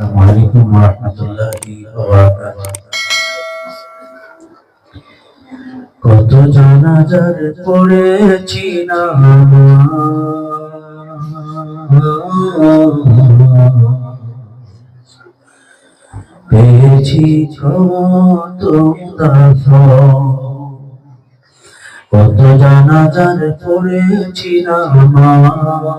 আসসালামু আলাইকুম ওয়া রাহমাতুল্লাহি ওয়া বারাকাতুহু। কত জানাজার পড়েছি নামাজ, পেয়েছি কত দাফন। কত জানাজার পড়েছি নামাজ,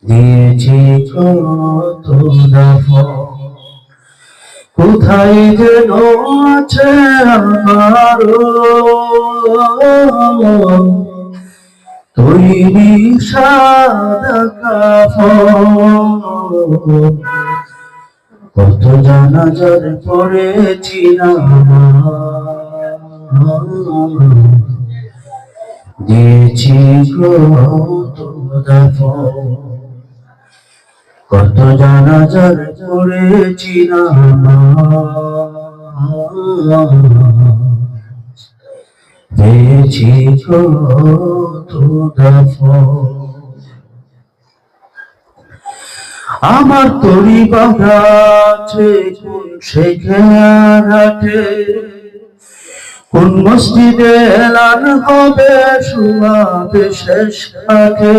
দিয়েছি কত দাফন। কোথায় যেন আছে আমার তৈরি সাদা কাফন। কত জানাজার পড়েছি নামাজ, দিয়েছি কত দাফন। কত জানাজার পড়েছি নামাজ, পেয়েছি কত দাফন। আমার তরি বাঁধা আছে কোন শেখের হাটে, কোন মসজিদে এলান হবে সুমাবে শেষ ঘাটে।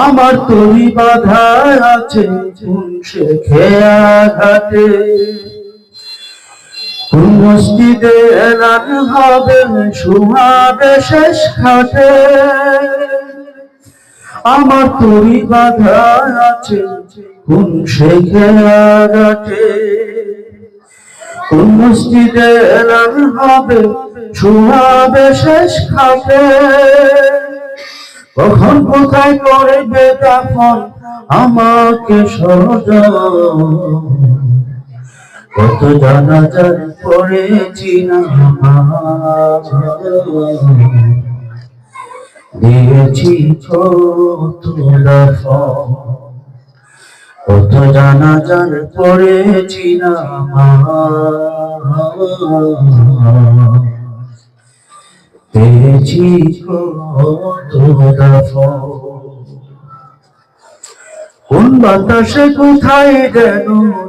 আমার তরি বাঁধা আছে কোন শেখের হাটে, কোন মসজিদে এলান হবে সুমাবে শেষ ঘাটে। আমার তরি বাঁধা আছে কোন শেখের হাটে, কোন মসজিদে এলান হবে সুমাবে শেষ ঘাটে। কখন কোথায় করবে দাফন আমাকে সজন। কত জানাজার পড়েছি নামাজ, দিয়েছি কত দাফন। কত জানাজার পড়েছি নামাজ, পেয়েছি কত দাফন। কোন বাতাসে কোথায় যেন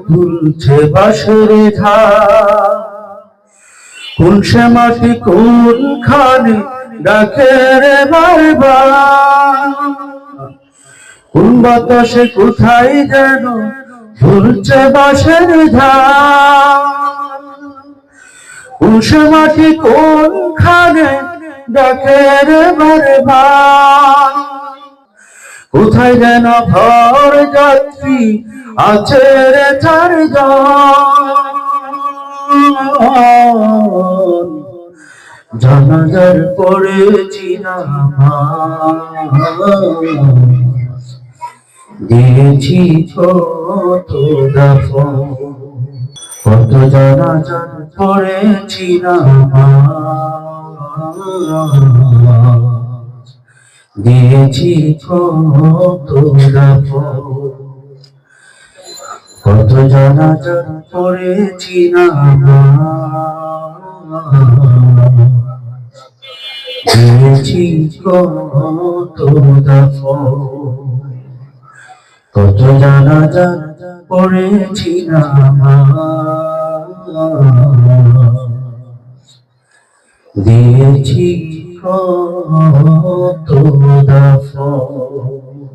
দুলছে বাঁশের ঝাড়, কোন সে মাটি কোনখানে ডাকে রে বারবার। কোন বাতাসে কোথায় যেন দুলছে বাঁশের ঝাড়, কোন সে মাটি কোনখানে ডাকে রে বারবার। কোথায় যেন ভর যাত্রী আছে রে চারজন। জানাজার পড়েছি নামাজ, দিয়েছি কত দাফন। কত জানাজার পড়েছি নামাজ, দিয়েছি কত দাফন। কত জানাজার পড়েছি নামাজ, দিয়েছি কত দাফন। কত জানাজার পড়েছি নামাজ, দিয়েছি কত দাফন।